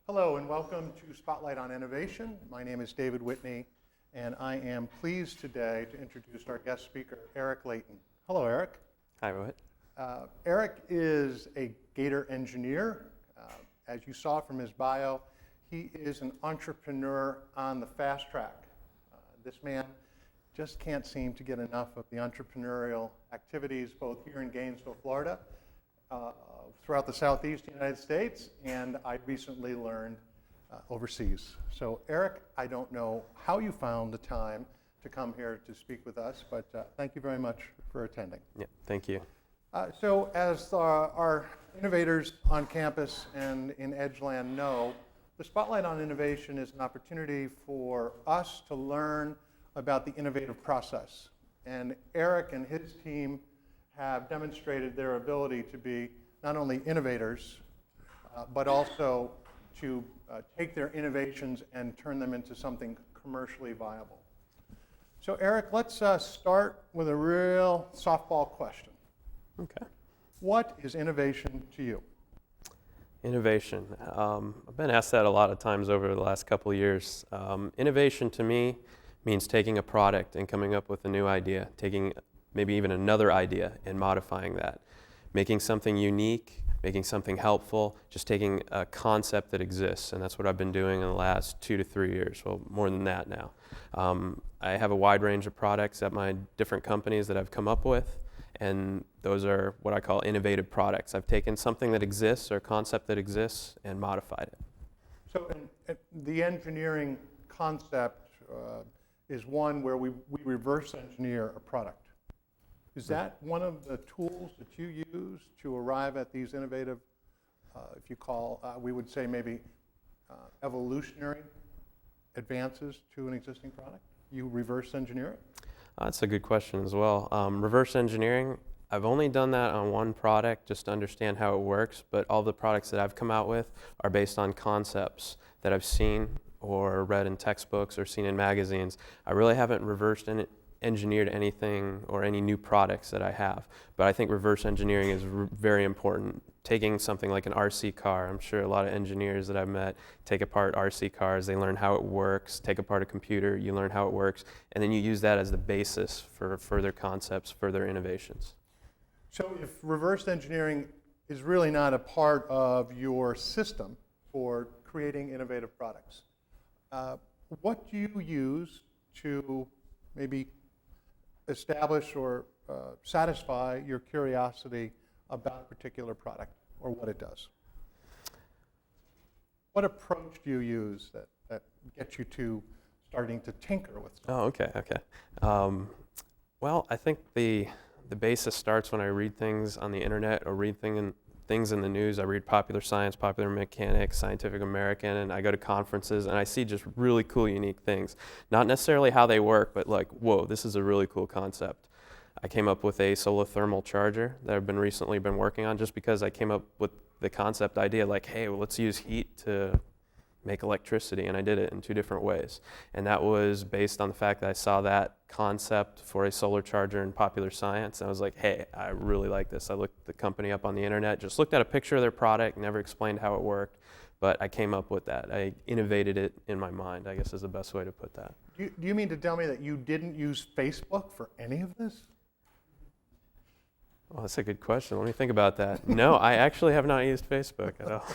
Hello and welcome to Spotlight on Innovation. My name is David Whitney and I am pleased today to introduce our guest speaker, Eric Layton. Hello, Eric. Hi, Rohit. Eric is a Gator engineer. As you saw from his bio, he is an entrepreneur on the fast track. This man just can't seem to get enough of the entrepreneurial activities both here in Gainesville, Florida, throughout the southeast United States, and I recently learned overseas. So Eric, I don't know how you found the time to come here to speak with us, but thank you very much for attending. Yeah, thank you. So as our innovators on campus and in Edgeland know, the Spotlight on Innovation is an opportunity for us to learn about the innovative process. And Eric and his team have demonstrated their ability to be not only innovators, but also to take their innovations and turn them into something commercially viable. So Eric, let's start with a real softball question. Okay. What is innovation to you? Innovation. I've been asked that a lot of times over the last couple of years. Innovation to me means taking a product and coming up with a new idea, taking maybe even another idea and modifying that, making something unique, making something helpful, just taking a concept that exists, and that's what I've been doing in the last 2 to 3 years, well, more than that now. I have a wide range of products at my different companies that I've come up with, and those are what I call innovative products. I've taken something that exists or a concept that exists and modified it. So the engineering concept is one where we reverse engineer a product. Is that one of the tools that you use to arrive at these innovative, if you call, we would say maybe evolutionary advances to an existing product? You reverse engineer it? That's a good question as well. Reverse engineering, I've only done that on one product just to understand how it works, but all the products that I've come out with are based on concepts that I've seen or read in textbooks or seen in magazines. I really haven't reversed engineered anything or any new products that I have, but I think reverse engineering is very important. Taking something like an RC car, I'm sure a lot of engineers that I've met take apart RC cars, they learn how it works, take apart a computer, you learn how it works, and then you use that as the basis for further concepts, further innovations. So if reverse engineering is really not a part of your system for creating innovative products, what do you use to maybe establish or satisfy your curiosity about a particular product or what it does? What approach do you use that gets you to starting to tinker with something? Oh, okay. Well, I think the basis starts when I read things on the internet or read things in the news. I read Popular Science, Popular Mechanics, Scientific American, and I go to conferences and I see just really cool, unique things. Not necessarily how they work, but like, whoa, this is a really cool concept. I came up with a solar thermal charger that I've recently been working on just because I came up with the concept idea like, hey, well, let's use heat to make electricity, and I did it in 2 different ways. And that was based on the fact that I saw that concept for a solar charger in Popular Science, and I was like, hey, I really like this. I looked the company up on the internet, just looked at a picture of their product, never explained how it worked, but I came up with that. I innovated it in my mind, I guess is the best way to put that. Do you mean to tell me that you didn't use Facebook for any of this? Well, that's a good question. Let me think about that. No, I actually have not used Facebook at all.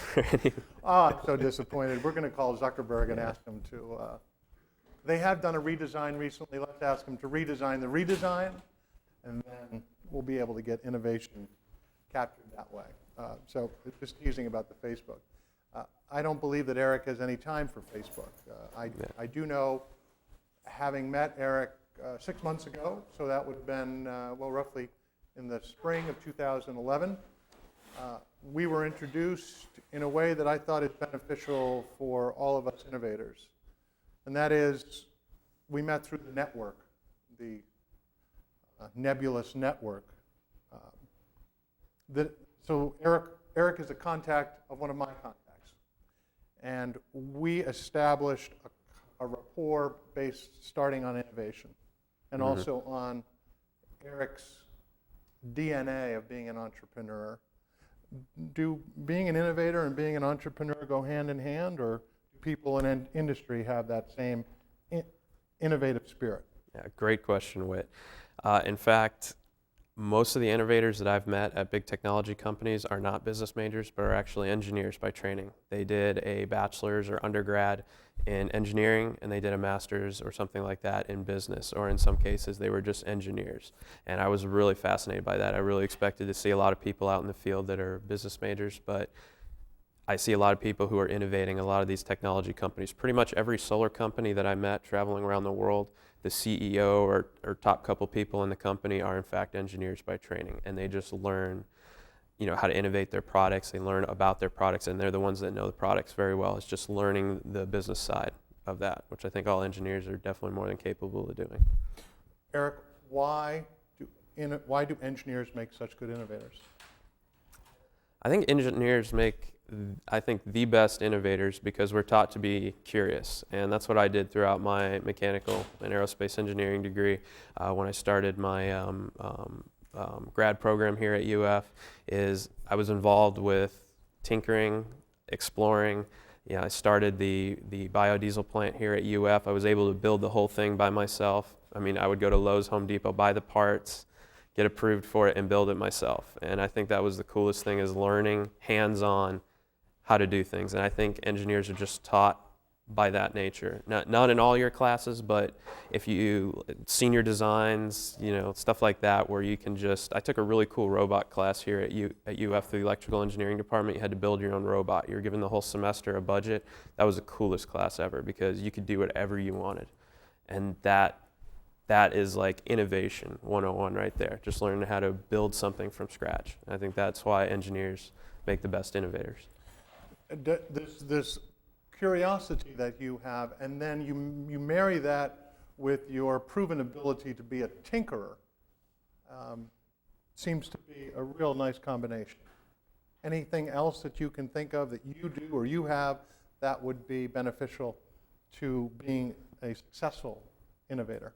Oh, I'm so disappointed. We're going to call Zuckerberg and ask him to. They have done a redesign recently. Let's ask them to redesign the redesign, and then we'll be able to get innovation captured that way. So just teasing about the Facebook. I don't believe that Eric has any time for Facebook. I do know, having met Eric 6 months ago, so that would have been, well, roughly in the spring of 2011, we were introduced in a way that I thought is beneficial for all of us innovators. And that is, we met through the network, the nebulous network. So Eric is a contact of one of my contacts. And we established a rapport based starting on innovation and also on Eric's DNA of being an entrepreneur, do being an innovator and being an entrepreneur go hand in hand, or do people in industry have that same innovative spirit? Yeah, great question, Whit. In fact, most of the innovators that I've met at big technology companies are not business majors, but are actually engineers by training. They did a bachelor's or undergrad in engineering, and they did a master's or something like that in business, or in some cases they were just engineers. And I was really fascinated by that. I really expected to see a lot of people out in the field that are business majors, but I see a lot of people who are innovating a lot of these technology companies. Pretty much every solar company that I met traveling around the world, the CEO or top couple people in the company are in fact engineers by training, and they just learn, how to innovate their products. They learn about their products, and they're the ones that know the products very well. It's just learning the business side of that, which I think all engineers are definitely more than capable of doing. Eric, why do engineers make such good innovators? I think engineers make, the best innovators because we're taught to be curious, and that's what I did throughout my mechanical and aerospace engineering degree. When I started my grad program here at UF, I was involved with tinkering, exploring. I started the biodiesel plant here at UF. I was able to build the whole thing by myself. I would go to Lowe's, Home Depot, buy the parts, get approved for it, and build it myself. And I think that was the coolest thing, is learning hands-on how to do things. And I think engineers are just taught by that nature. Not in all your classes, but if you, senior designs, stuff like that, where you can I took a really cool robot class here at UF, the electrical engineering department. You had to build your own robot. You were given the whole semester a budget. That was the coolest class ever because you could do whatever you wanted. And that is like innovation 101 right there, just learning how to build something from scratch. I think that's why engineers make the best innovators. This curiosity that you have, and then you marry that with your proven ability to be a tinkerer, seems to be a real nice combination. Anything else that you can think of that you do or you have that would be beneficial to being a successful innovator?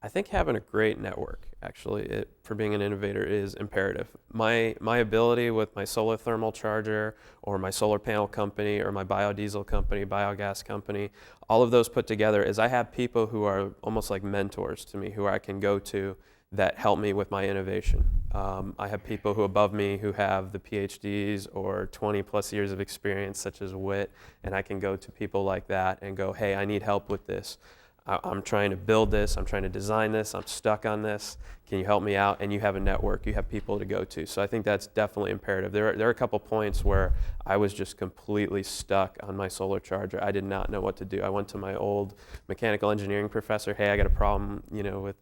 I think having a great network, actually, for being an innovator is imperative. My ability with my solar thermal charger or my solar panel company or my biodiesel company, biogas company, all of those put together is I have people who are almost like mentors to me, who I can go to that help me with my innovation. I have people who above me who have the PhDs or 20 plus years of experience, such as Whit, and I can go to people like that and go, hey, I need help with this. I'm trying to build this, I'm trying to design this, I'm stuck on this, can you help me out? And you have a network, you have people to go to. So I think that's definitely imperative. There are a couple points where I was just completely stuck on my solar charger. I did not know what to do. I went to my old mechanical engineering professor, hey, I got a problem, with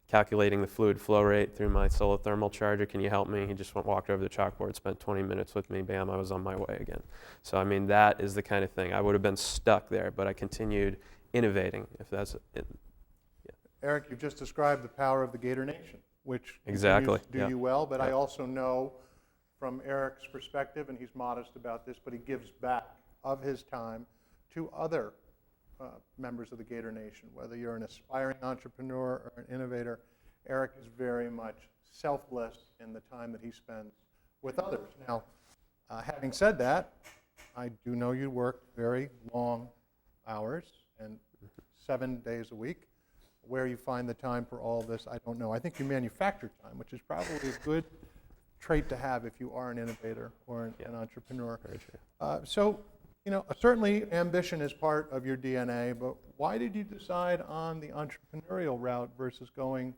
calculating the fluid flow rate through my solar thermal charger, can you help me? He just walked over the chalkboard, spent 20 minutes with me, bam, I was on my way again. So that is the kind of thing. I would have been stuck there, but I continued innovating, if that's it. Yeah. Eric, you've just described the power of the Gator Nation, which Exactly. continues to do you well, but Yeah. I also know from Eric's perspective, and he's modest about this, but he gives back of his time to other members of the Gator Nation. Whether you're an aspiring entrepreneur or an innovator, Eric is very much selfless in the time that he spends with others. Now, having said that, I do know you work very long hours and 7 days a week. Where you find the time for all this, I don't know. I think you manufacture time, which is probably a good trait to have if you are an innovator or an entrepreneur. Very true. So, certainly ambition is part of your DNA, but why did you decide on the entrepreneurial route versus going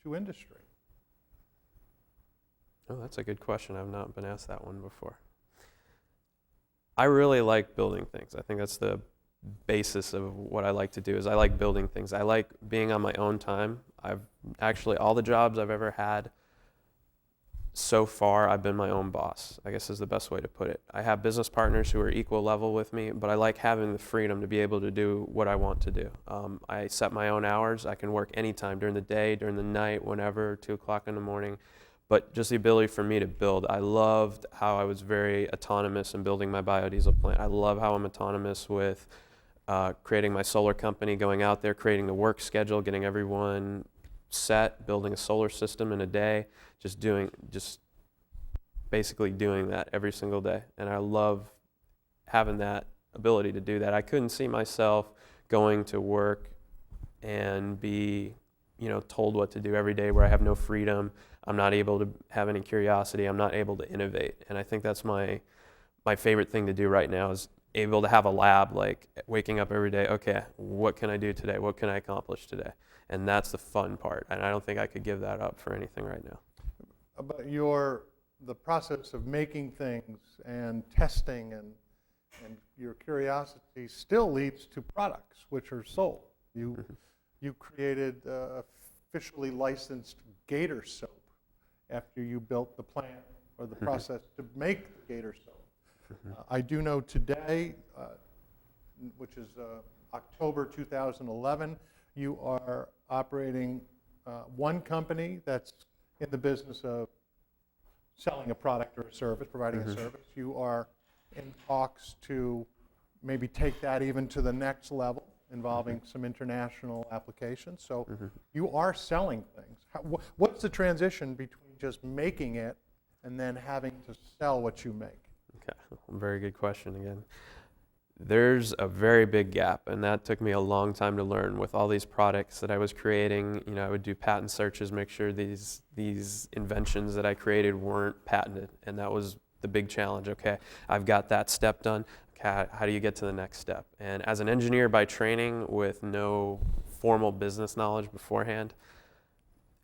to industry? Oh, that's a good question. I've not been asked that one before. I really like building things. I think that's the basis of what I like to do, is I like building things. I like being on my own time. All the jobs I've ever had so far, I've been my own boss, I guess is the best way to put it. I have business partners who are equal level with me, but I like having the freedom to be able to do what I want to do. I set my own hours. I can work anytime, during the day, during the night, whenever, 2 o'clock in the morning. But just the ability for me to build. I loved how I was very autonomous in building my biodiesel plant. I love how I'm autonomous with creating my solar company, going out there, creating the work schedule, getting everyone set, building a solar system in a day, just basically doing that every single day. And I love having that ability to do that. I couldn't see myself going to work and be, told what to do every day, where I have no freedom. I'm not able to have any curiosity. I'm not able to innovate. And I think that's my favorite thing to do right now, is able to have a lab, like waking up every day, okay, what can I do today? What can I accomplish today? And that's the fun part. And I don't think I could give that up for anything right now. But the process of making things and testing and your curiosity still leads to products which are sold. You created officially licensed gator soap after you built the plant or the process to make the gator soap. I do know today, which is October 2011, you are operating one company that's in the business of selling a product or a service, providing a service. You are in talks to maybe take that even to the next level, involving some international applications. So you are selling things. What's the transition between just making it and then having to sell what you make? Okay, very good question again. There's a very big gap, and that took me a long time to learn. With all these products that I was creating, I would do patent searches, make sure these inventions that I created weren't patented, and that was the big challenge. Okay, I've got that step done. Okay, how do you get to the next step? And as an engineer by training with no formal business knowledge beforehand,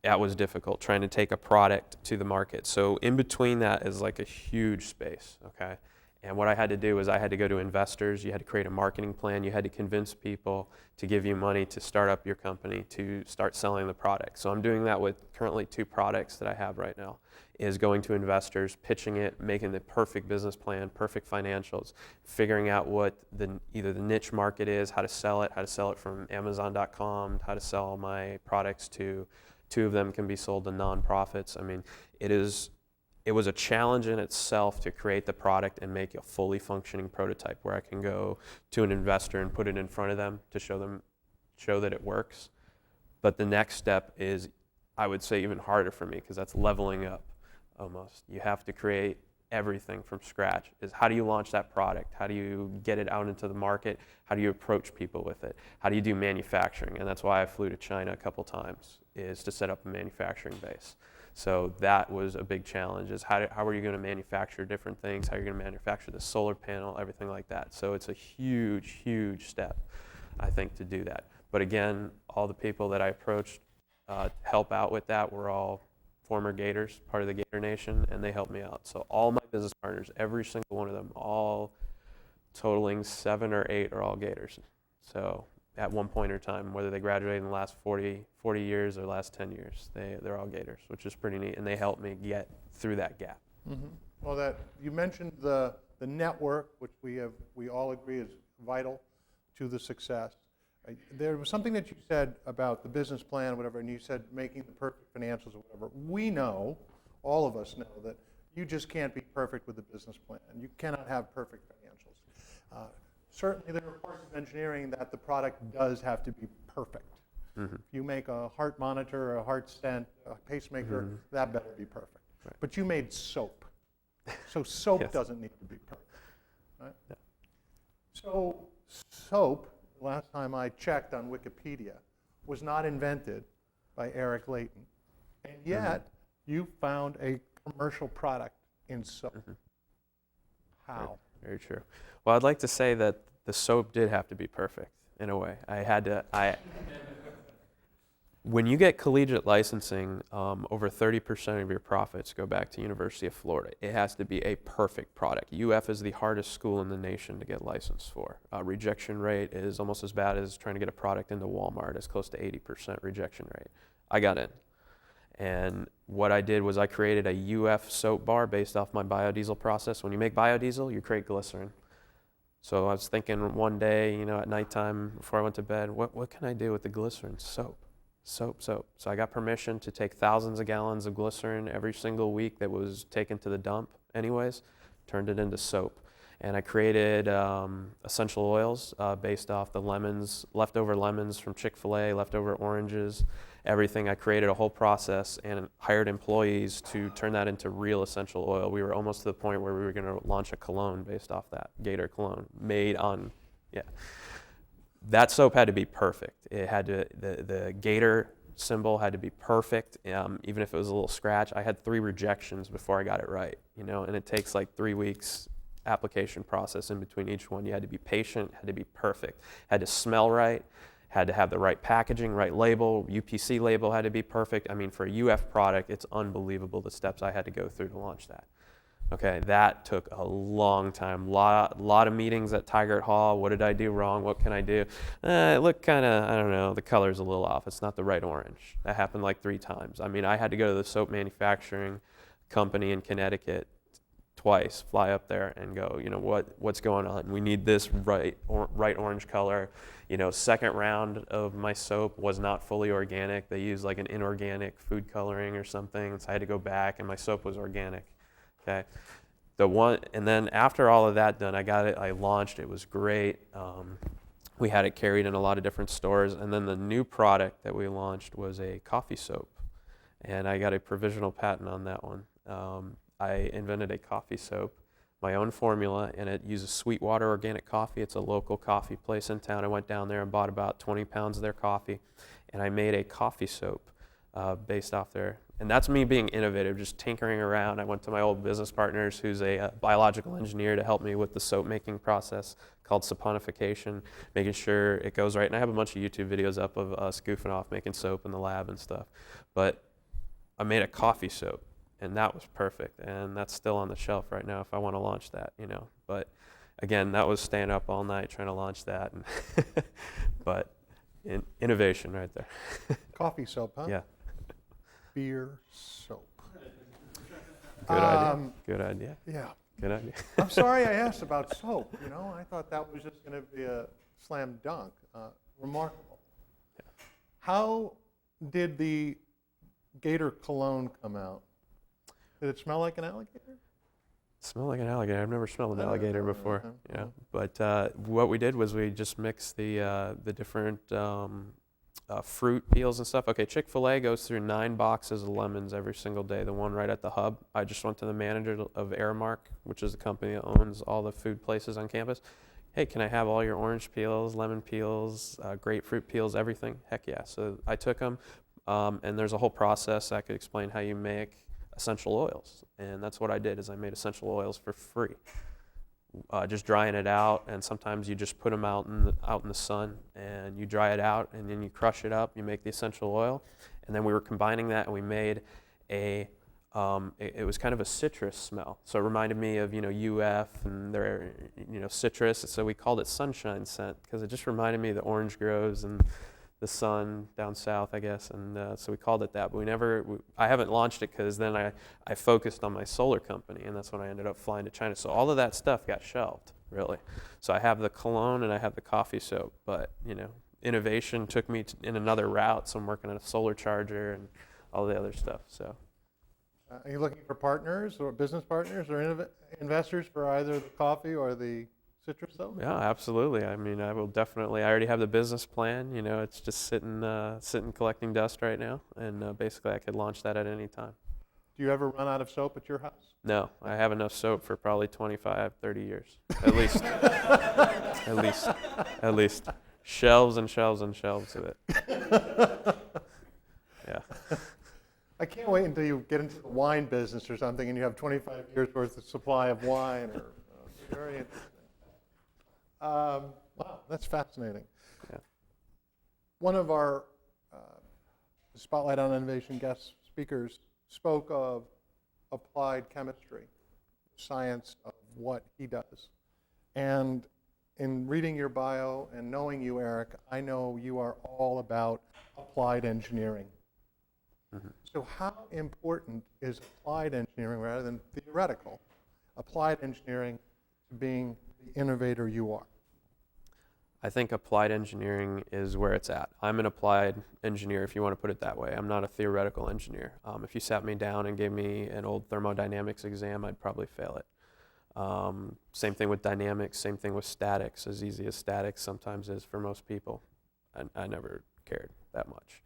that was difficult, trying to take a product to the market. So in between that is like a huge space, okay? And what I had to do is I had to go to investors. You had to create a marketing plan. You had to convince people to give you money to start up your company, to start selling the product. So I'm doing that with currently 2 products that I have right now, is going to investors, pitching it, making the perfect business plan, perfect financials, figuring out what either the niche market is, how to sell it from Amazon.com, how to sell my products to 2 of them can be sold to nonprofits. I mean, it was a challenge in itself to create the product and make a fully functioning prototype where I can go to an investor and put it in front of them to show that it works. But the next step is, I would say, even harder for me, because that's leveling up almost. You have to create everything from scratch. Is how do you launch that product? How do you get it out into the market? How do you approach people with it? How do you do manufacturing? And that's why I flew to China a couple times, is to set up a manufacturing base. So that was a big challenge, is how are you going to manufacture different things? How are you going to manufacture the solar panel, everything like that. So it's a huge, huge step, I think, to do that. But again, all the people that I approached to help out with that were all former Gators, part of the Gator Nation, and they helped me out. So all my business partners, every single one of them, all totaling 7 or 8, are all Gators. So at one point in time, whether they graduated in the last 40 years or last 10 years, they're all Gators, which is pretty neat, and they helped me get through that gap. Mm-hmm. Well, you mentioned the network, which we all agree is vital to the success. There was something that you said about the business plan or whatever, and you said making the perfect financials or whatever. We know, all of us know, that you just can't be perfect with the business plan. You cannot have perfect financials. Certainly there are parts of engineering that the product does have to be perfect. Mm-hmm. If you make a heart monitor, a heart stent, a pacemaker, that better be perfect. Right. But you made soap. So soap yes. doesn't need to be perfect. Right? Yeah. So soap, last time I checked on Wikipedia, was not invented by Eric Layton. And yet you found a commercial product in soap. Mm-hmm. How? Very true. Well, I'd like to say that the soap did have to be perfect in a way. When you get collegiate licensing, over 30% of your profits go back to University of Florida. It has to be a perfect product. UF is the hardest school in the nation to get licensed for. Rejection rate is almost as bad as trying to get a product into Walmart. It's close to 80% rejection rate. I got in. And what I did was I created a UF soap bar based off my biodiesel process. When you make biodiesel, you create glycerin. So I was thinking one day, at nighttime before I went to bed, what can I do with the glycerin? Soap. So I got permission to take thousands of gallons of glycerin every single week that was taken to the dump anyways, turned it into soap. And I created essential oils based off the leftover lemons from Chick-fil-A, leftover oranges, everything. I created a whole process and hired employees to turn that into real essential oil. We were almost to the point where we were going to launch a cologne based off that, Gator cologne, made on, yeah. That soap had to be perfect. It had to, the Gator symbol had to be perfect, even if it was a little scratch. I had 3 rejections before I got it right, you know, and it takes like 3 weeks application process in between each one. You had to be patient, had to be perfect, had to smell right, had to have the right packaging, right label, UPC label had to be perfect. I mean, for a UF product, it's unbelievable the steps I had to go through to launch that. Okay, that took a long time. Lot of meetings at Tigert Hall. What did I do wrong? What can I do? It looked kind of, I don't know, the color's a little off. It's not the right orange. That happened like 3 times. I mean, I had to go to the soap manufacturing company in Connecticut twice, fly up there and go, you know, what's going on? We need this right orange color. You know, second round of my soap was not fully organic. They used like an inorganic food coloring or something. So I had to go back, and my soap was organic. Okay, and then after all of that done, I got it. I launched. It was great. We had it carried in a lot of different stores, and then the new product that we launched was a coffee soap, and I got a provisional patent on that one. I invented a coffee soap, my own formula, and it uses Sweetwater organic coffee. It's a local coffee place in town. I went down there and bought about 20 pounds of their coffee, and I made a coffee soap based off there. And that's me being innovative, just tinkering around. I went to my old business partners, who's a biological engineer, to help me with the soap making process called saponification, making sure it goes right. And I have a bunch of YouTube videos up of us goofing off making soap in the lab and stuff. But I made a coffee soap, and that was perfect. And that's still on the shelf right now if I want to launch that, you know. But again, that was staying up all night trying to launch that. And but innovation right there. Coffee soap, huh? Yeah. Beer soap. Good idea. Good idea. Yeah. Good idea. I'm sorry I asked about soap. You know, I thought that was just going to be a slam dunk. Remarkable. Yeah. How did the Gator cologne come out? Did it smell like an alligator? Smell like an alligator. I've never smelled an alligator before. Okay. Yeah. But what we did was we just mixed the different fruit peels and stuff. Okay, Chick-fil-A goes through 9 boxes of lemons every single day, the one right at the hub. I just went to the manager of Aramark, which is the company that owns all the food places on campus. Hey, can I have all your orange peels, lemon peels, grapefruit peels, everything? Heck yeah. So I took them, and there's a whole process I could explain how you make essential oils. And that's what I did, is I made essential oils for free. Just drying it out, and sometimes you just put them out in the sun, and you dry it out, and then you crush it up. You make the essential oil, and then we were combining that, and we made it was kind of a citrus smell. So it reminded me of UF and their citrus. So we called it sunshine scent because it just reminded me of the orange groves and the sun down south, I guess, and so we called it that. But I haven't launched it because then I focused on my solar company, and that's when I ended up flying to China. So all of that stuff got shelved, really. So I have the cologne and I have the coffee soap, but innovation took me in another route. So I'm working on a solar charger and all the other stuff. So. Are you looking for partners or business partners or investors for either the coffee or the citrus soap? Yeah, absolutely. I mean, I will definitely. I already have the business plan. It's just sitting collecting dust right now, and basically I could launch that at any time. Do you ever run out of soap at your house? No, I have enough soap for probably 25, 30 years, at least. at least. Shelves and shelves and shelves of it. Yeah. I can't wait until you get into the wine business or something and you have 25 years worth of supply of wine. Very interesting. Wow, that's fascinating. Yeah. One of our Spotlight on Innovation guest speakers spoke of applied chemistry, science of what he does. And in reading your bio and knowing you, Eric, I know you are all about applied engineering. Mm-hmm. So how important is applied engineering rather than theoretical, applied engineering to being the innovator you are? I think applied engineering is where it's at. I'm an applied engineer, if you want to put it that way. I'm not a theoretical engineer. If you sat me down and gave me an old thermodynamics exam, I'd probably fail it. Same thing with dynamics, same thing with statics, as easy as statics sometimes is for most people. I never cared that much.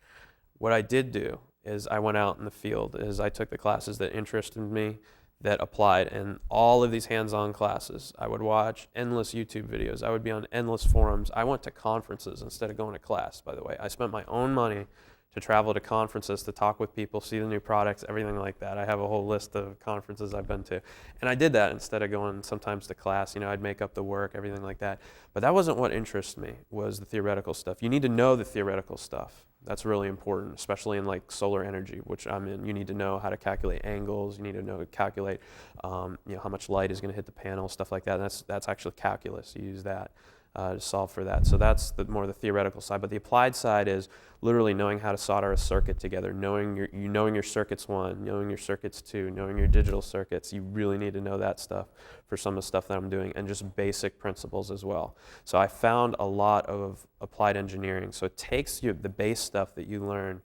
What I did do is I went out in the field, is I took the classes that interested me, that applied, and all of these hands-on classes. I would watch endless YouTube videos. I would be on endless forums. I went to conferences instead of going to class, by the way. I spent my own money to travel to conferences, to talk with people, see the new products, everything like that. I have a whole list of conferences I've been to. And I did that instead of going sometimes to class. You know, I'd make up the work, everything like that. But that wasn't what interested me, was the theoretical stuff. You need to know the theoretical stuff. That's really important, especially in like solar energy, which I'm in. You need to know how to calculate angles. You need to know how to calculate how much light is going to hit the panel, stuff like that. That's actually calculus. You use that to solve for that. So that's more the theoretical side. But the applied side is literally knowing how to solder a circuit together, knowing your circuits 1, knowing your circuits 2, knowing your digital circuits. You really need to know that stuff for some of the stuff that I'm doing, and just basic principles as well. So I found a lot of applied engineering. So it takes you the base stuff that you learn,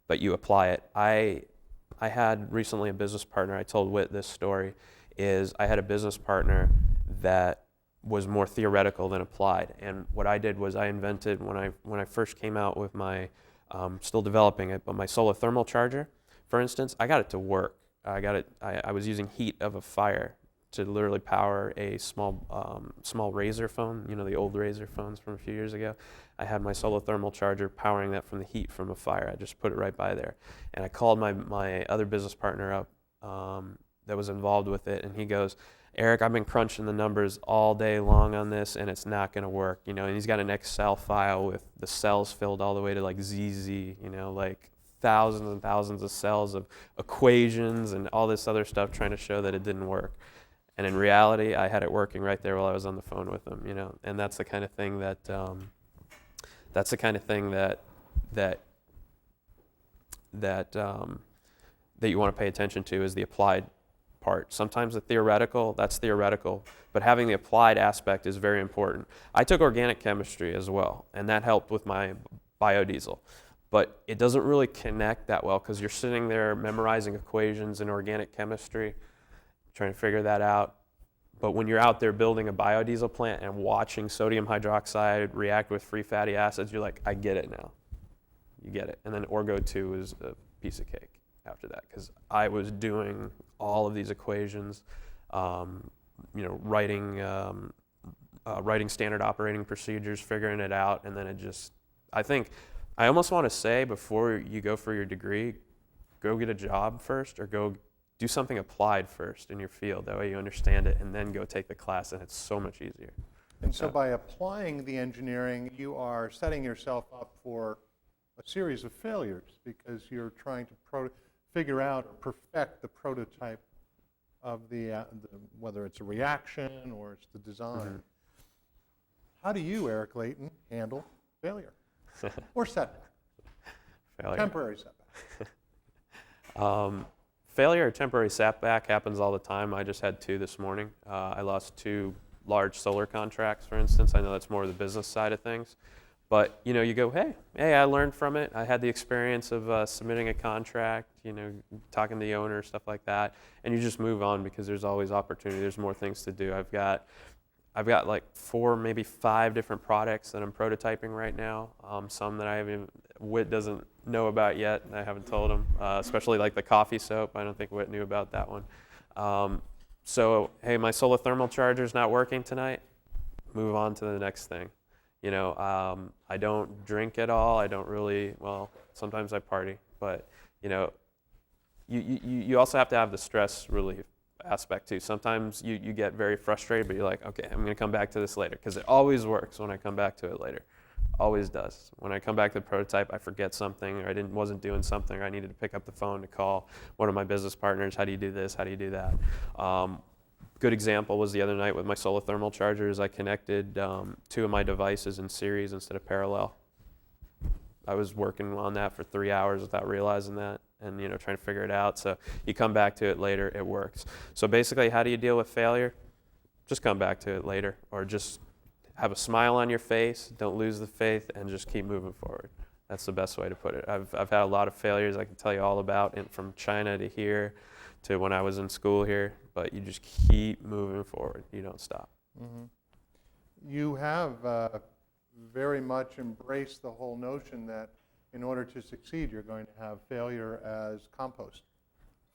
but you apply it. I had recently a business partner. I told Whit this story. Is I had a business partner that was more theoretical than applied. And what I did was I invented, when I first came out with my, still developing it, but my solar thermal charger, for instance, I got it to work. I was using heat of a fire to literally power a small Razor phone, the old Razor phones from a few years ago. I had my solar thermal charger powering that from the heat from a fire. I just put it right by there. And I called my other business partner up that was involved with it, and he goes, Eric, I've been crunching the numbers all day long on this, and it's not going to work. And he's got an Excel file with the cells filled all the way to like ZZ, like thousands and thousands of cells of equations and all this other stuff, trying to show that it didn't work. And in reality, I had it working right there while I was on the phone with him. And that's the kind of thing that you want to pay attention to, is the applied part. Sometimes the theoretical, that's theoretical, but having the applied aspect is very important. I took organic chemistry as well, and that helped with my biodiesel. But it doesn't really connect that well, because you're sitting there memorizing equations in organic chemistry, trying to figure that out. But when you're out there building a biodiesel plant and watching sodium hydroxide react with free fatty acids, you're like, I get it now. You get it. And then Orgo 2 is a piece of cake after that, because I was doing all of these equations, writing standard operating procedures, figuring it out, and then I almost want to say, before you go for your degree, go get a job first, or go do something applied first in your field. That way you understand it, and then go take the class, and it's so much easier. And so by applying the engineering, you are setting yourself up for a series of failures, because you're trying to figure out or perfect the prototype of whether it's a reaction or it's the design. Mm-hmm. How do you, Eric Layton, handle failure or setback? Failure. Temporary setback. Failure or temporary setback happens all the time. I just had 2 this morning. I lost 2 large solar contracts, for instance. I know that's more the business side of things. But, you go, hey, I learned from it. I had the experience of submitting a contract, talking to the owner, stuff like that. And you just move on, because there's always opportunity. There's more things to do. I've got like 4, maybe 5 different products that I'm prototyping right now. Some that Whit doesn't know about yet. I haven't told him, especially like the coffee soap. I don't think Whit knew about that one. So, hey, my solar thermal charger's not working tonight. Move on to the next thing. I don't drink at all. I don't really, sometimes I party, but, you also have to have the stress relief aspect too. Sometimes you get very frustrated, but you're like, okay, I'm going to come back to this later, because it always works when I come back to it later. Always does. When I come back to the prototype, I forget something, or I wasn't doing something, or I needed to pick up the phone to call one of my business partners. How do you do this? How do you do that? Good example was the other night with my solar thermal chargers. I connected 2 of my devices in series instead of parallel. I was working on that for 3 hours without realizing that, and trying to figure it out. So you come back to it later, it works. So basically, how do you deal with failure? Just come back to it later, or just have a smile on your face, don't lose the faith, and just keep moving forward. That's the best way to put it. I've had a lot of failures I can tell you all about, from China to here to when I was in school here, but you just keep moving forward. You don't stop. Mm-hmm. You have very much embraced the whole notion that in order to succeed, you're going to have failure as compost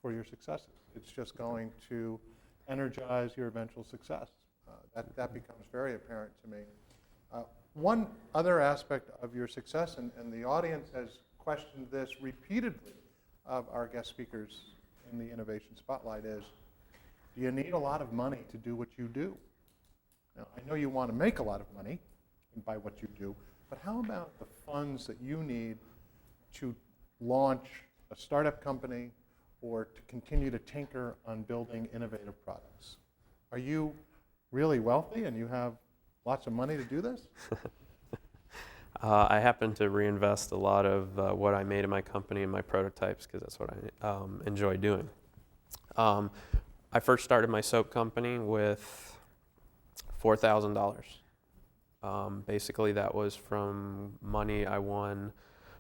for your successes. It's just going to energize your eventual success. That becomes very apparent to me. One other aspect of your success, and the audience has questioned this repeatedly of our guest speakers in the Innovation Spotlight, is do you need a lot of money to do what you do? Now, I know you want to make a lot of money by what you do, but how about the funds that you need to launch a startup company or to continue to tinker on building innovative products? Are you really wealthy and you have lots of money to do this? I happen to reinvest a lot of what I made in my company in my prototypes because that's what I enjoy doing. I first started my soap company with $4,000. Basically, that was from money I won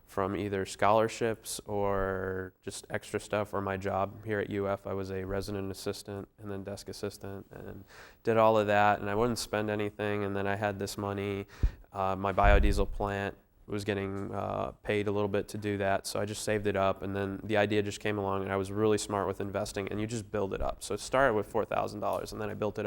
from either scholarships or just extra stuff or my job here at UF. I was a resident assistant and then desk assistant and did all of that, and I wouldn't spend anything, and then I had this money. My biodiesel plant was getting paid a little bit to do that, so I just saved it up, and then the idea just came along, and I was really smart with investing, and you just build it up. So it started with $4,000, and then I built it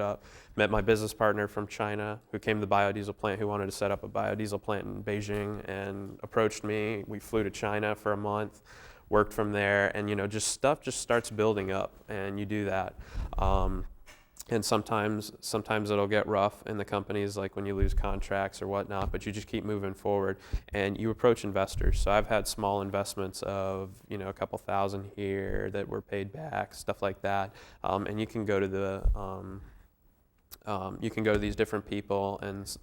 up. Met my business partner from China who came to the biodiesel plant, who wanted to set up a biodiesel plant in Beijing, and approached me. We flew to China for a month, worked from there, and just stuff just starts building up, and you do that. And sometimes it'll get rough in the companies, like when you lose contracts or whatnot, but you just keep moving forward and you approach investors. So I've had small investments of, a couple thousand here that were paid back, stuff like that. And you can go to these different people and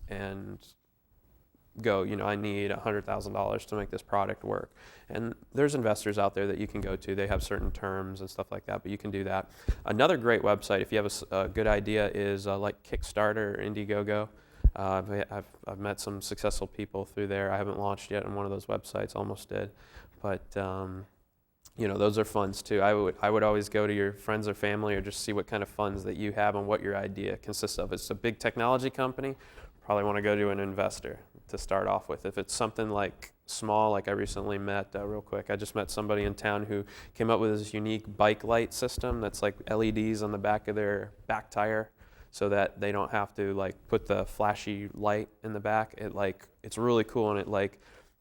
go, I need $100,000 to make this product work. And there's investors out there that you can go to. They have certain terms and stuff like that, but you can do that. Another great website, if you have a good idea, is like Kickstarter or Indiegogo. I've met some successful people through there. I haven't launched yet on one of those websites, almost did. But those are funds too. I would always go to your friends or family or just see what kind of funds that you have and what your idea consists of. If it's a big technology company, probably want to go to an investor to start off with. If it's something like small, like I recently met, real quick, I just met somebody in town who came up with this unique bike light system that's like LEDs on the back of their back tire so that they don't have to put the flashy light in the back. It's really cool, and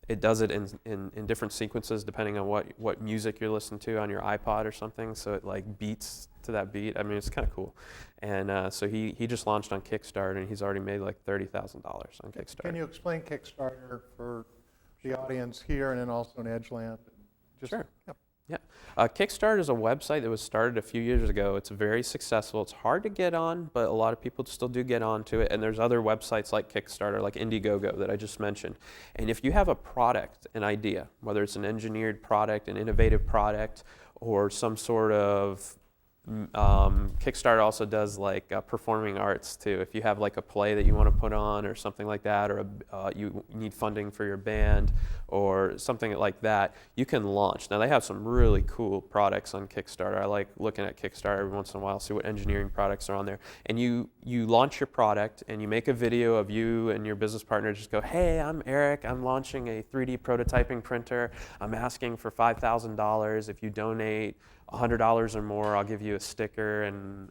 it does it in different sequences depending on what music you're listening to on your iPod or something, so it beats to that beat. I mean, it's kind of cool. And so he just launched on Kickstarter, and he's already made $30,000 on Kickstarter. Can you explain Kickstarter for the audience here and then also in Edgeland? Sure. Yep. Yeah. Kickstarter is a website that was started a few years ago. It's very successful. It's hard to get on, but a lot of people still do get onto it. And there's other websites like Kickstarter, like Indiegogo that I just mentioned. And if you have a product, an idea, whether it's an engineered product, an innovative product, or some sort of Kickstarter also does performing arts too. If you have a play that you want to put on or something like that, or you need funding for your band or something like that, you can launch. Now they have some really cool products on Kickstarter. I like looking at Kickstarter every once in a while, see what engineering products are on there. And you launch your product and you make a video of you and your business partner. Just go, hey, I'm Eric. I'm launching a 3D prototyping printer. I'm asking for $5,000. If you donate $100 or more, I'll give you a sticker and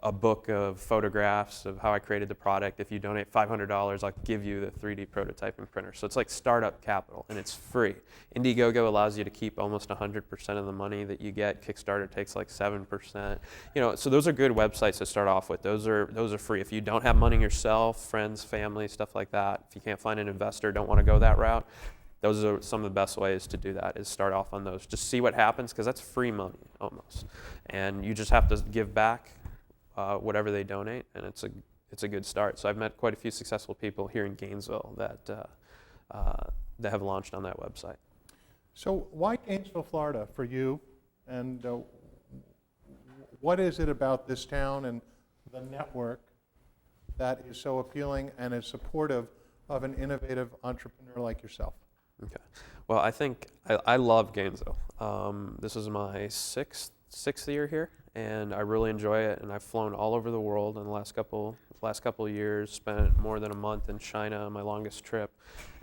a book of photographs of how I created the product. If you donate $500, I'll give you the 3D prototyping printer. So it's like startup capital, and it's free. Indiegogo allows you to keep almost 100% of the money that you get. Kickstarter takes 7%. So those are good websites to start off with. Those are free. If you don't have money yourself, friends, family, stuff like that, if you can't find an investor, don't want to go that route, those are some of the best ways to do that, is start off on those. Just see what happens, because that's free money almost. And you just have to give back whatever they donate, and it's a good start. So I've met quite a few successful people here in Gainesville that have launched on that website. So why Gainesville, Florida for you? And what is it about this town and the network that is so appealing and is supportive of an innovative entrepreneur like yourself? Okay. Well, I think I love Gainesville. This is my sixth year here, and I really enjoy it. And I've flown all over the world in the last couple of years. Spent more than a month in China on my longest trip,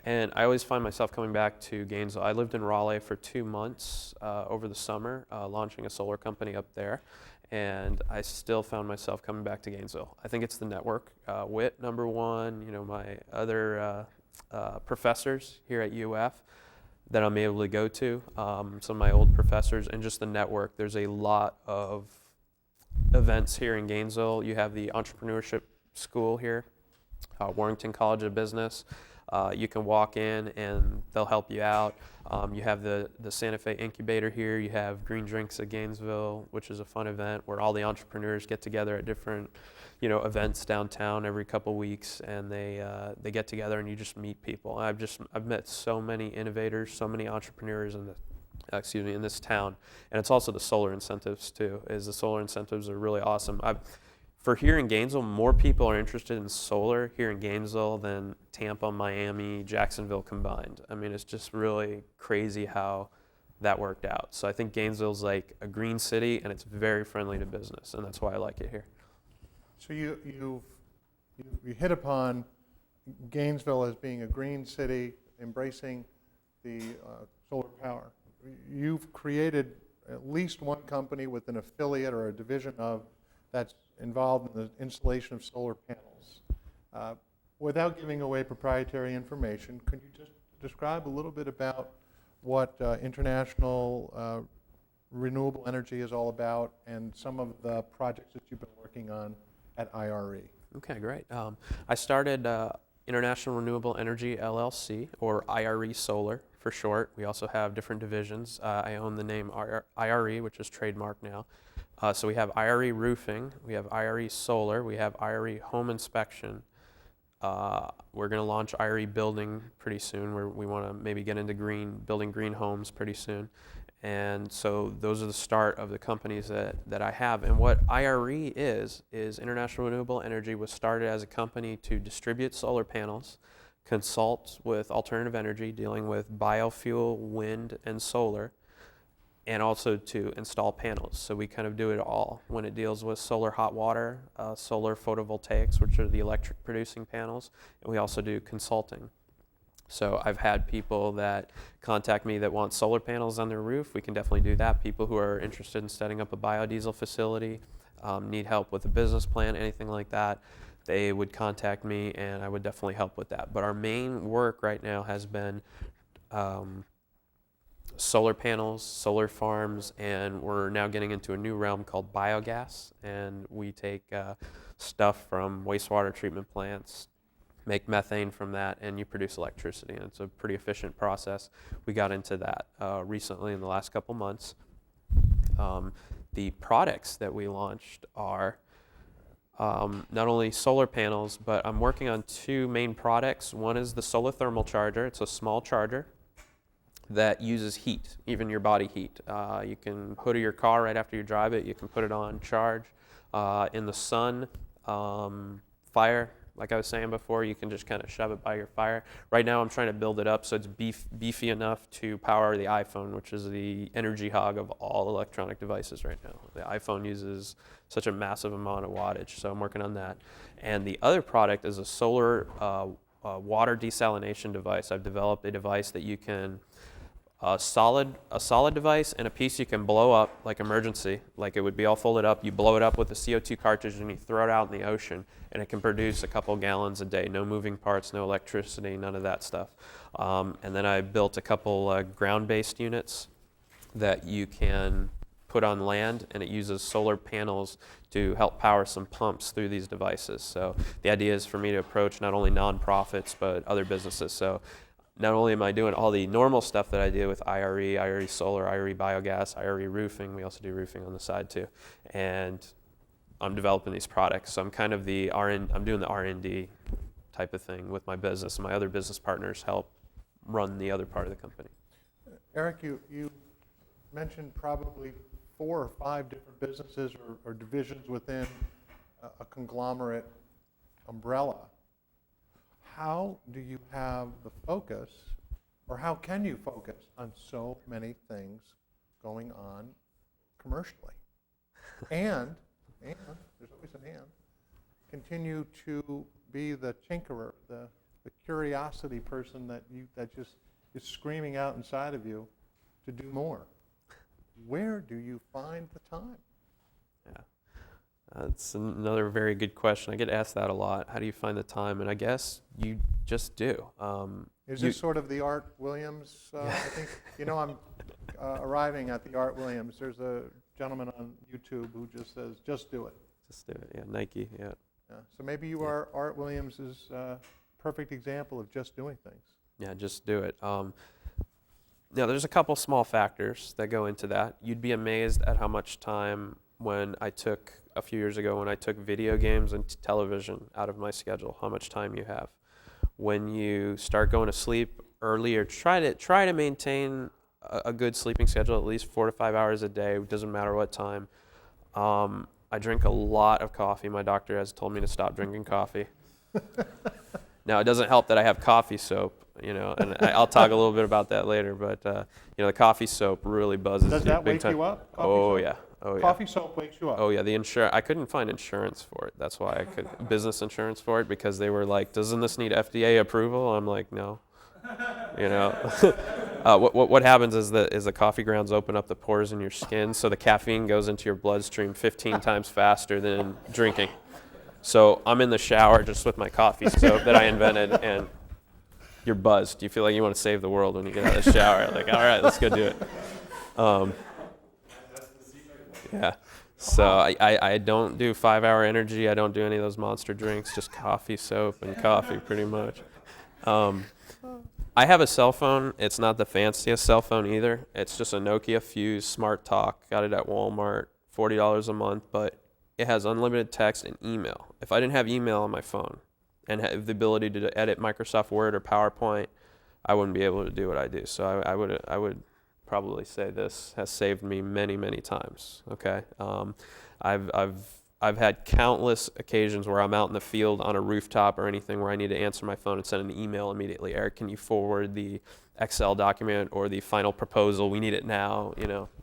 And I always find myself coming back to Gainesville. I lived in Raleigh for 2 months over the summer, launching a solar company up there. And I still found myself coming back to Gainesville. I think it's the network. WIT, number one, my other professors here at UF that I'm able to go to, some of my old professors, and just the network. There's a lot of events here in Gainesville. You have the Entrepreneurship School here, Warrington College of Business. You can walk in and they'll help you out. You have the Santa Fe Incubator here. You have Green Drinks at Gainesville, which is a fun event where all the entrepreneurs get together at different, events downtown every couple weeks, and they get together and you just meet people. I've met so many innovators, so many entrepreneurs in this town, and it's also the solar incentives too. The solar incentives are really awesome. For here in Gainesville, more people are interested in solar here in Gainesville than Tampa, Miami, Jacksonville combined. I mean, it's just really crazy how that worked out. So I think Gainesville's like a green city, and it's very friendly to business, and that's why I like it here. So you hit upon Gainesville as being a green city, embracing the solar power. You've created at least one company with an affiliate or a division of that's involved in the installation of solar panels. Without giving away proprietary information, could you just describe a little bit about what International Renewable Energy is all about and some of the projects that you've been working on at IRE? Okay, great. I started International Renewable Energy LLC, or IRE Solar for short. We also have different divisions. I own the name IRE, which is trademarked now. So we have IRE Roofing, we have IRE Solar, we have IRE Home Inspection. We're going to launch IRE Building pretty soon, where we want to maybe get into building green homes pretty soon. And so those are the start of the companies that I have. And what IRE is International Renewable Energy was started as a company to distribute solar panels, consult with alternative energy, dealing with biofuel, wind, and solar, and also to install panels. So we kind of do it all when it deals with solar hot water, solar photovoltaics, which are the electric producing panels, and we also do consulting. So I've had people that contact me that want solar panels on their roof. We can definitely do that. People who are interested in setting up a biodiesel facility, need help with a business plan, anything like that, they would contact me and I would definitely help with that. But our main work right now has been solar panels, solar farms, and we're now getting into a new realm called biogas. And we take stuff from wastewater treatment plants, make methane from that, and you produce electricity. And it's a pretty efficient process. We got into that recently in the last couple months. The products that we launched are not only solar panels, but I'm working on two main products. One is the solar thermal charger. It's a small charger that uses heat, even your body heat. You can hood your car right after you drive it. You can put it on charge. In the sun, fire, like I was saying before, you can just kind of shove it by your fire. Right now I'm trying to build it up so it's beefy enough to power the iPhone, which is the energy hog of all electronic devices right now. The iPhone uses such a massive amount of wattage, so I'm working on that. And the other product is a solar water desalination device. I've developed a device that you can a solid device and a piece you can blow up like emergency, like it would be all folded up. You blow it up with a CO2 cartridge and you throw it out in the ocean, and it can produce a couple gallons a day. No moving parts, no electricity, none of that stuff. And then I built a couple ground-based units that you can put on land, and it uses solar panels to help power some pumps through these devices. So the idea is for me to approach not only nonprofits but other businesses. So not only am I doing all the normal stuff that I do with IRE, IRE Solar, IRE Biogas, IRE Roofing, we also do roofing on the side too, and I'm developing these products. So I'm kind of I'm doing the R&D type of thing with my business, and my other business partners help run the other part of the company. Eric, you mentioned probably 4 or 5 different businesses or divisions within a conglomerate umbrella. How do you have the focus, or how can you focus on so many things going on commercially? And there's always an and, continue to be the tinkerer, the the curiosity person that just is screaming out inside of you to do more. Where do you find the time? Yeah. That's another very good question. I get asked that a lot. How do you find the time? And I guess you just do. Is this sort of the Art Williams? I think, I'm arriving at the Art Williams. There's a gentleman on YouTube who just says, just do it. Just do it. Yeah, Nike. Yeah. So maybe you are Art Williams' perfect example of just doing things. Yeah, just do it. Now, there's a couple small factors that go into that. You'd be amazed at how much time a few years ago, when I took video games and television out of my schedule, how much time you have. When you start going to sleep early, or try to maintain a good sleeping schedule, at least 4 to 5 hours a day, it doesn't matter what time. I drink a lot of coffee. My doctor has told me to stop drinking coffee. Now, it doesn't help that I have coffee soap, and I'll talk a little bit about that later, but, the coffee soap really buzzes you Does that big wake time. you up? Oh, Soap? yeah. Oh, yeah. Coffee soap wakes you up. Oh, yeah. I couldn't find insurance for it. That's why business insurance for it, because they were like, doesn't this need FDA approval? I'm like, no. What happens is the coffee grounds open up the pores in your skin, so the caffeine goes into your bloodstream 15 times faster than drinking. So I'm in the shower just with my coffee soap that I invented, and you're buzzed. You feel like you want to save the world when you get out of the shower. Like, all right, let's go do it. Yeah. So I don't do 5-hour energy. I don't do any of those monster drinks. Just coffee, soap, and coffee, pretty much. I have a cell phone. It's not the fanciest cell phone either. It's just a Nokia Fuse Smart Talk. Got it at Walmart, $40 a month, but it has unlimited text and email. If I didn't have email on my phone and have the ability to edit Microsoft Word or PowerPoint, I wouldn't be able to do what I do. So I would probably say this has saved me many, many times. Okay, I've had countless occasions where I'm out in the field on a rooftop or anything where I need to answer my phone and send an email immediately. Eric, can you forward the Excel document or the final proposal? We need it now.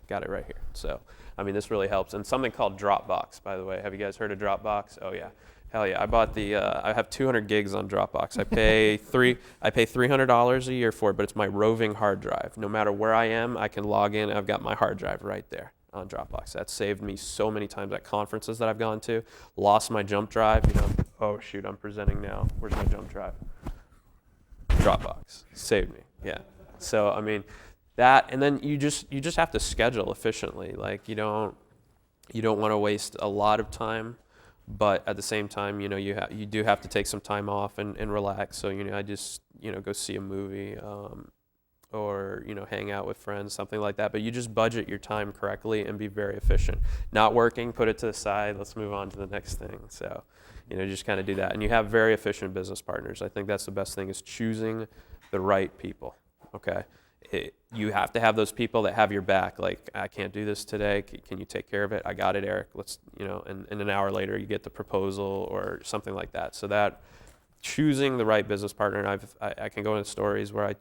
Got it right here. So, this really helps. And something called Dropbox, by the way. Have you guys heard of Dropbox? Oh yeah, hell yeah. I bought I have 200 gigs on Dropbox. I pay $300 a year for it, but it's my roving hard drive. No matter where I am, I can log in. I've got my hard drive right there on Dropbox. That saved me so many times at conferences that I've gone to. Lost my jump drive. Oh shoot, I'm presenting now. Where's my jump drive? Dropbox saved me. Yeah. So that, and then you just have to schedule efficiently. Like you don't want to waste a lot of time, but at the same time, you do have to take some time off and relax. So I just go see a movie. Or hang out with friends, something like that. But you just budget your time correctly and be very efficient. Not working, put it to the side. Let's move on to the next thing. So, just kind of do that. And you have very efficient business partners. I think that's the best thing, is choosing the right people. Okay, you have to have those people that have your back. Like, I can't do this today. Can you take care of it? I got it, Eric. Let's and an hour later you get the proposal or something like that. So that choosing the right business partner, and I can go into stories where I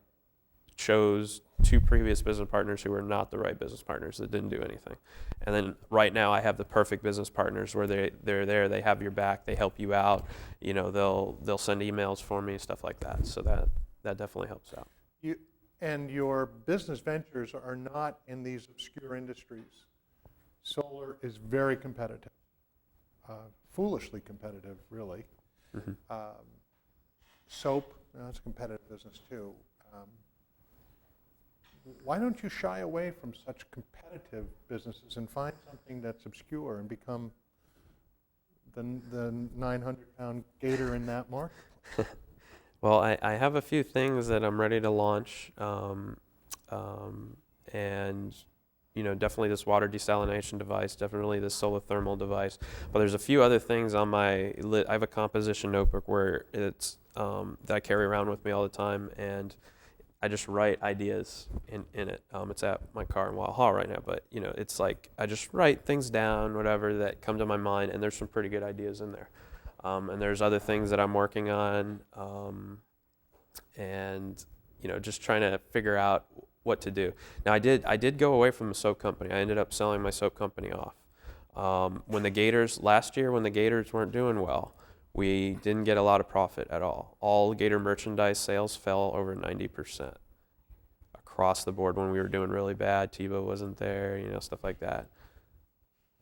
chose 2 previous business partners who were not the right business partners, that didn't do anything. And then right now I have the perfect business partners where they're there, they have your back, they help you out, they'll send emails for me, stuff like that. So that definitely helps out. And your business ventures are not in these obscure industries. Solar is very competitive, foolishly competitive, really. Mm-hmm. Soap, that's a competitive business too. Why don't you shy away from such competitive businesses and find something that's obscure and become the 900-pound gator in that market? Well, I have a few things that I'm ready to launch, and definitely this water desalination device, definitely this solar thermal device. But there's a few other things on my I have a composition notebook where it's that I carry around with me all the time, and I just write ideas in it. It's at my car in Wall Hall right now, but it's like I just write things down, whatever that come to my mind, and there's some pretty good ideas in there. And there's other things that I'm working on, and just trying to figure out what to do. Now I did go away from the soap company. I ended up selling my soap company off. Last year when the Gators weren't doing well, We didn't get a lot of profit at all. All Gator merchandise sales fell over 90% across the board when we were doing really bad. Tebow wasn't there, stuff like that.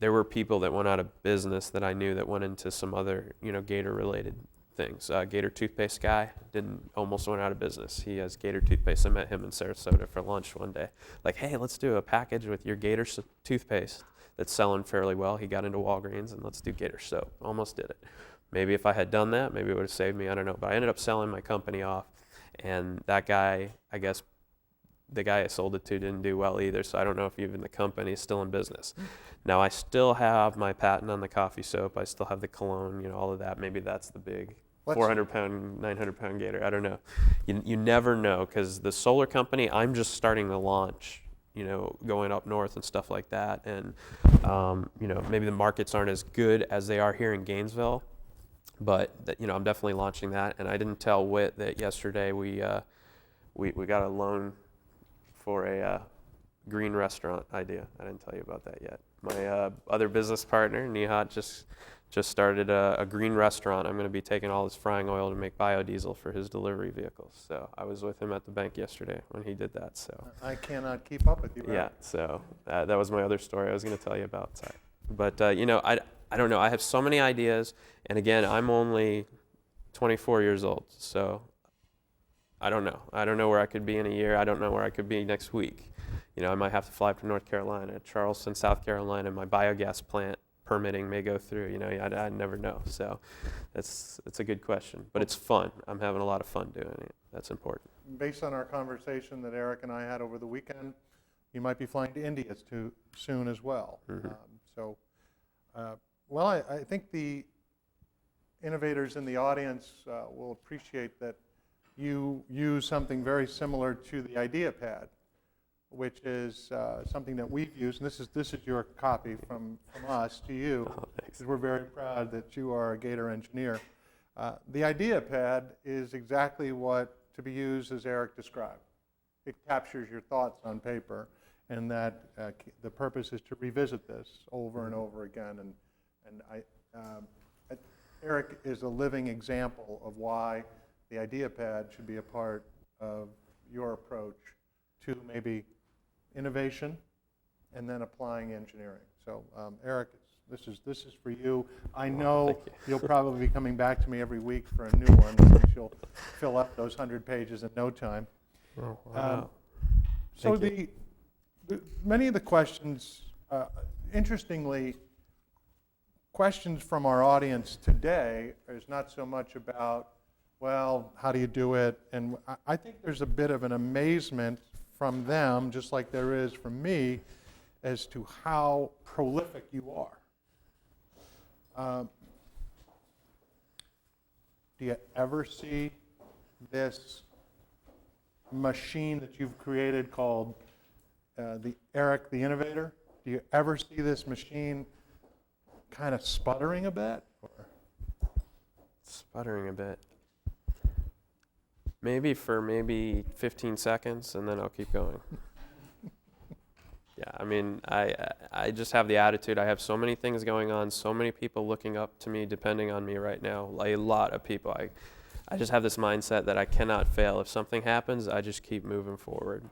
There were people that went out of business that I knew that went into some other, Gator-related things. Gator toothpaste guy almost went out of business. He has Gator toothpaste. I met him in Sarasota for lunch one day. Like, hey, let's do a package with your Gator toothpaste that's selling fairly well. He got into Walgreens, and let's do Gator soap. Almost did it. Maybe if I had done that, maybe it would have saved me. I don't know. But I ended up selling my company off, and that guy, I guess, the guy I sold it to didn't do well either, so I don't know if even the company is still in business. Now, I still have my patent on the coffee soap. I still have the cologne, all of that. Maybe that's the big 400-pound, 900-pound Gator. I don't know. You never know, because the solar company, I'm just starting to launch, going up north and stuff like that. And, maybe the markets aren't as good as they are here in Gainesville, but, I'm definitely launching that. And I didn't tell Whit that yesterday we got a loan for a green restaurant idea. I didn't tell you about that yet. My other business partner, Nihat, just started a green restaurant. I'm going to be taking all his frying oil to make biodiesel for his delivery vehicles. So I was with him at the bank yesterday when he did that. So I cannot keep up with you. Yeah. So that was my other story I was going to tell you about. Sorry. But I don't know. I have so many ideas, and again, I'm only 24 years old. So I don't know. I don't know where I could be in a year. I don't know where I could be next week. I might have to fly up to North Carolina, Charleston, South Carolina. My biogas plant permitting may go through. I never know. So it's a good question, but it's fun. I'm having a lot of fun doing it. That's important. Based on our conversation that Eric and I had over the weekend, you might be flying to India too soon as well. Mm-hmm. I think the innovators in the audience will appreciate that you use something very similar to the idea pad, which is something that we've used, and this is your copy from us to you. Oh, thanks. We're very proud that you are a Gator engineer. The idea pad is exactly what to be used as Eric described. It captures your thoughts on paper, and that the purpose is to revisit this over and over again. Eric is a living example of why the idea pad should be a part of your approach to maybe innovation and then applying engineering. So Eric, this is for you. I know you'll probably be coming back to me every week for a new one, since you'll fill up those 100 pages in no time. Oh, wow. So many of the questions, interestingly, questions from our audience today is not so much about, well, how do you do it? And I think there's a bit of an amazement from them, just like there is from me, as to how prolific you are. Do you ever see this machine that you've created called the Eric the Innovator? Do you ever see this machine kind of sputtering a bit? Or? Sputtering a bit. Maybe for 15 seconds, and then I'll keep going. Yeah, I mean, I just have the attitude. I have so many things going on, so many people looking up to me, depending on me right now, a lot of people. I just have this mindset that I cannot fail. If something happens, I just keep moving forward.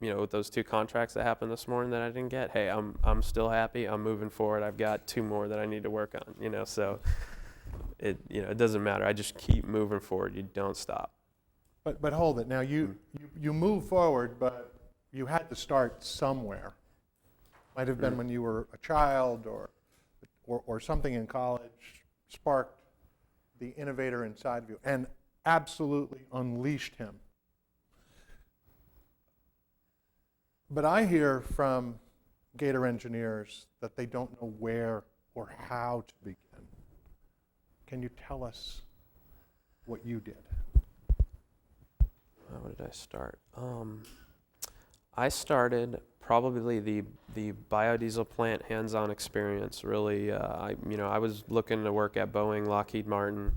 With those 2 contracts that happened this morning that I didn't get, hey, I'm still happy. I'm moving forward. I've got 2 more that I need to work on. So it doesn't matter. I just keep moving forward. You don't stop. But hold it. Now you move forward, but you had to start somewhere. Might have been when you were a child or something in college sparked the innovator inside of you and absolutely unleashed him. But I hear from Gator engineers that they don't know where or how to begin. Can you tell us what you did? How did I start? I started probably the biodiesel plant hands-on experience. Really, I was looking to work at Boeing, Lockheed Martin,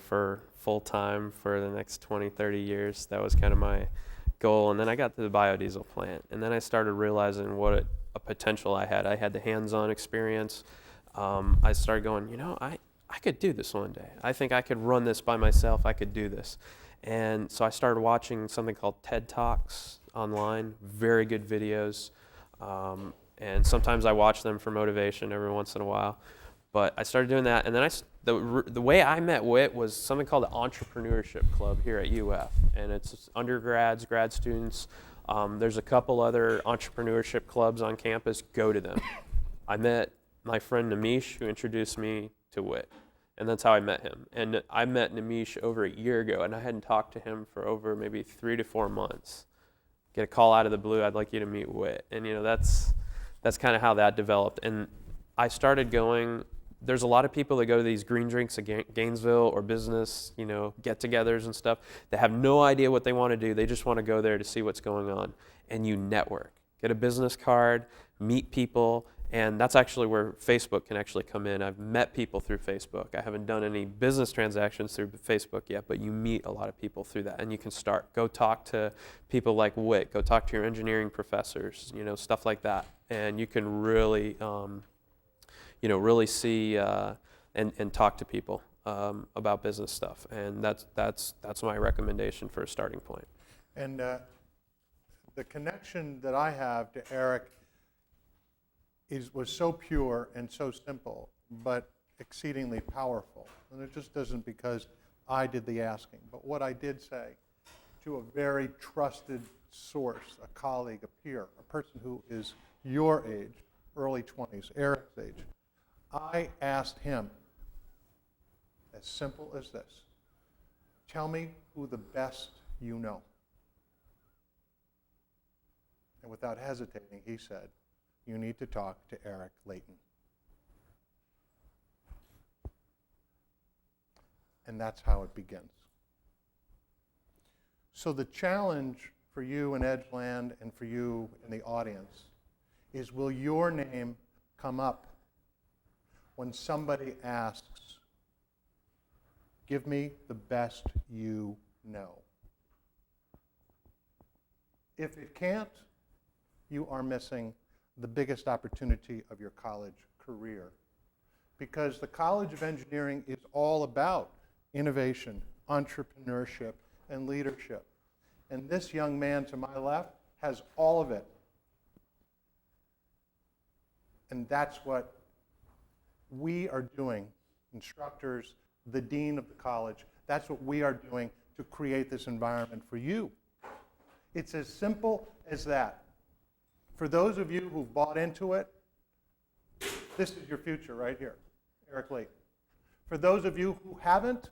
for full time for the next 20, 30 years. That was kind of my goal. And then I got to the biodiesel plant, and then I started realizing what a potential I had. I had the hands-on experience. I started going, I I could do this one day. I think I could run this by myself. I could do this. And so I started watching something called TED Talks online, very good videos. And sometimes I watch them for motivation every once in a while. But I started doing that, and then the way I met Whit was something called the Entrepreneurship Club here at UF, and it's undergrads, grad students. There's a couple other entrepreneurship clubs on campus. Go to them. I met my friend Namish, who introduced me to Whit, and that's how I met him. And I met Namish over a year ago, and I hadn't talked to him for over maybe 3 to 4 months. Get a call out of the blue, I'd like you to meet Whit, and that's kind of how that developed. And I started going. There's a lot of people that go to these green drinks at Gainesville or business, get-togethers and stuff. They have no idea what they want to do. They just want to go there to see what's going on. And you network. Get a business card, meet people, and that's actually where Facebook can actually come in. I've met people through Facebook. I haven't done any business transactions through Facebook yet, but you meet a lot of people through that, and you can start. Go talk to people like Whit. Go talk to your engineering professors, stuff like that. And you can really really see and talk to people about business stuff, and that's my recommendation for a starting point. And the connection that I have to Eric was so pure and so simple, but exceedingly powerful. And it just isn't because I did the asking, but what I did say to a very trusted source, a colleague, a peer, a person who is your age, early 20s, Eric's age. I asked him, as simple as this, tell me who the best you know. And without hesitating, he said, you need to talk to Eric Layton. And that's how it begins. So the challenge for you in Edgeland and for you in the audience is, will your name come up when somebody asks, give me the best you know? If it can't, you are missing the biggest opportunity of your college career. Because the College of Engineering is all about innovation, entrepreneurship, and leadership. And this young man to my left has all of it. And that's what we are doing, instructors, the dean of the college, that's what we are doing to create this environment for you. It's as simple as that. For those of you who've bought into it, this is your future right here, Eric Layton. For those of you who haven't,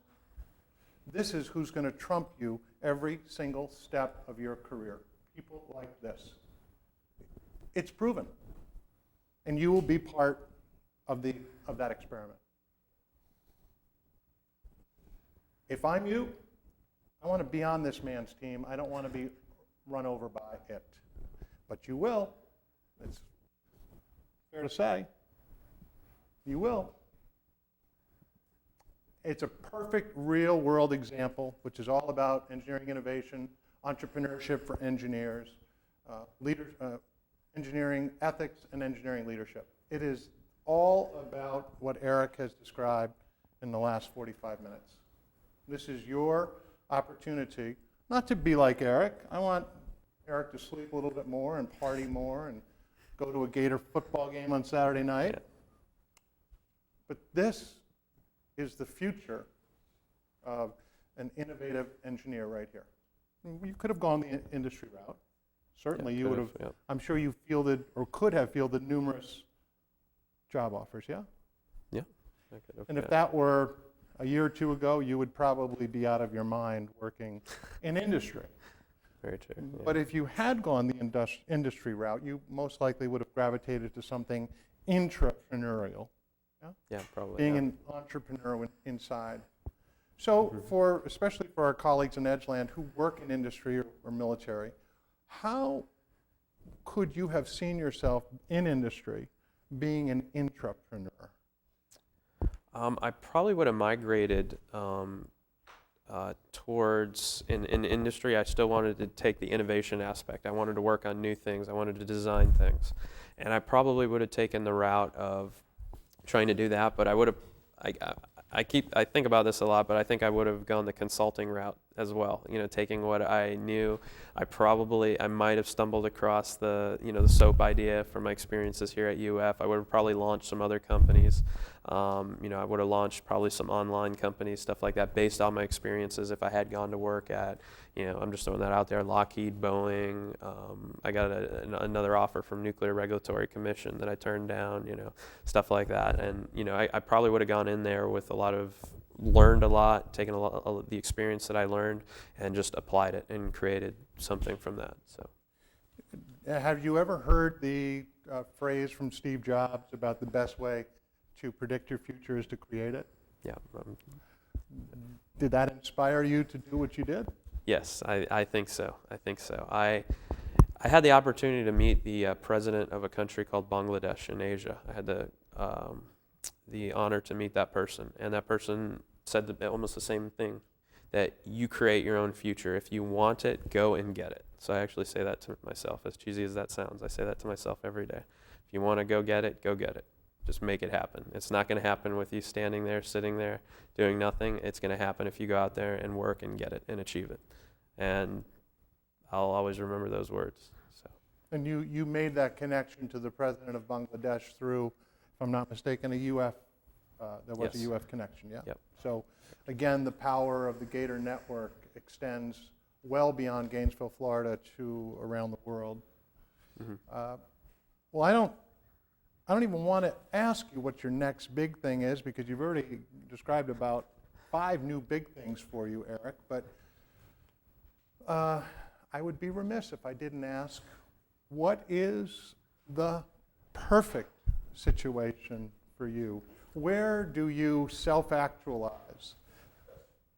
this is who's going to trump you every single step of your career. People like this. It's proven. And you will be part of that experiment. If I'm you, I want to be on this man's team. I don't want to be run over by it. But you will. It's fair to say. You will. It's a perfect real-world example, which is all about engineering innovation, entrepreneurship for engineers, engineering ethics, and engineering leadership. It is all about what Eric has described in the last 45 minutes. This is your opportunity, not to be like Eric. I want Eric to sleep a little bit more and party more and go to a Gator football game on Saturday night. Yeah. But this is the future of an innovative engineer right here. You could have gone the industry route. Certainly you would have, I'm sure you fielded or could have fielded numerous job offers, yeah? Yeah. I could have, and if that were a year or two ago, you would probably be out of your mind working in industry. Very true. Yeah. But if you had gone the industry route, you most likely would have gravitated to something intrapreneurial. Yeah, probably. Being an entrepreneur inside. So especially for our colleagues in Edgeland who work in industry or military, how could you have seen yourself in industry being an intrapreneur? I probably would have migrated towards, in industry, I still wanted to take the innovation aspect. I wanted to work on new things. I wanted to design things. And I probably would have taken the route of trying to do that, but I I think about this a lot, but I think I would have gone the consulting route as well. Taking what I knew, I might have stumbled across the soap idea from my experiences here at UF. I would have probably launched some other companies. I would have launched probably some online companies, stuff like that, based on my experiences. If I had gone to work at, I'm just throwing that out there, Lockheed, Boeing. I got another offer from Nuclear Regulatory Commission that I turned down. Stuff like that. And I probably would have gone in there with learned a lot, taken a lot of the experience that I learned, and just applied it and created something from that. So, have you ever heard the phrase from Steve Jobs about the best way to predict your future is to create it? Yeah. Did that inspire you to do what you did? Yes, I think so. I had the opportunity to meet the president of a country called Bangladesh in Asia. I had the honor to meet that person, and that person said almost the same thing, that you create your own future. If you want it, go and get it. So I actually say that to myself, as cheesy as that sounds. I say that to myself every day. If you want to go get it, go get it. Just make it happen. It's not going to happen with you standing there, sitting there, doing nothing. It's going to happen if you go out there and work and get it and achieve it. And I'll always remember those words. So. And you made that connection to the president of Bangladesh through, if I'm not mistaken, a UF, there was Yes. a UF connection, yeah? Yep. So again, the power of the Gator network extends well beyond Gainesville, Florida to around the world. Mm-hmm. Well, I don't even want to ask you what your next big thing is, because you've already described about 5 new big things for you, Eric, but I would be remiss if I didn't ask, what is the perfect situation for you? Where do you self-actualize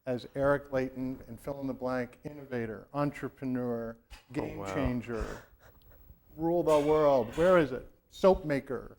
as Eric Layton, and fill in the blank, innovator, entrepreneur, game changer, rule the world? Where is it? Soap maker?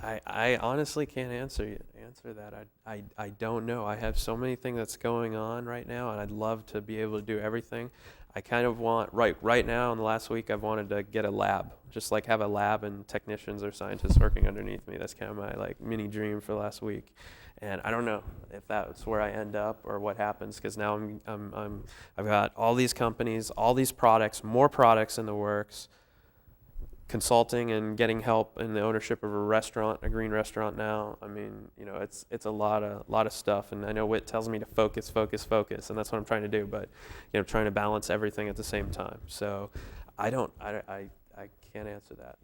I honestly can't answer that. I don't know. I have so many things that's going on right now, and I'd love to be able to do everything. I kind of want, right now in the last week, I've wanted to get a lab, just like have a lab and technicians or scientists working underneath me. That's kind of my mini dream for the last week. And I don't know if that's where I end up or what happens, because now I've got all these companies, all these products, more products in the works, consulting and getting help in the ownership of a green restaurant now. I mean, it's a lot of stuff, and I know Whit tells me to focus, and that's what I'm trying to do, but trying to balance everything at the same time. So I can't answer that.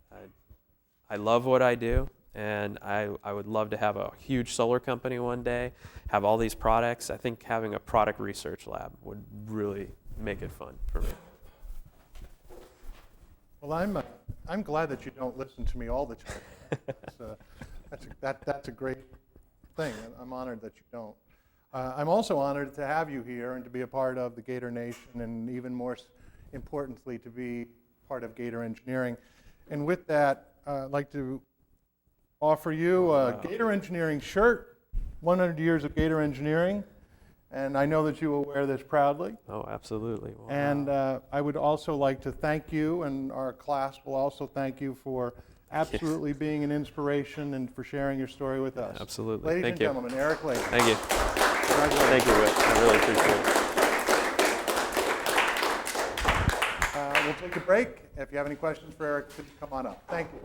I love what I do, and I would love to have a huge solar company one day, have all these products. I think having a product research lab would really make it fun for me. Well, I'm glad that you don't listen to me all the time. That's a great thing. I'm honored that you don't. I'm also honored to have you here and to be a part of the Gator Nation, and even more importantly, to be part of Gator Engineering. And with that, I'd like to offer you a Gator Engineering shirt, 100 years of Gator Engineering. And I know that you will wear this proudly. Oh, absolutely. Wow. And I would also like to thank you, and our class will also thank you for absolutely being an inspiration and for sharing your story with us. Absolutely. Ladies Thank and you. gentlemen, Eric Layton. Thank you. Congratulations. Thank you, Whit. I really appreciate it. We'll take a break. If you have any questions for Eric, please come on up. Thank you.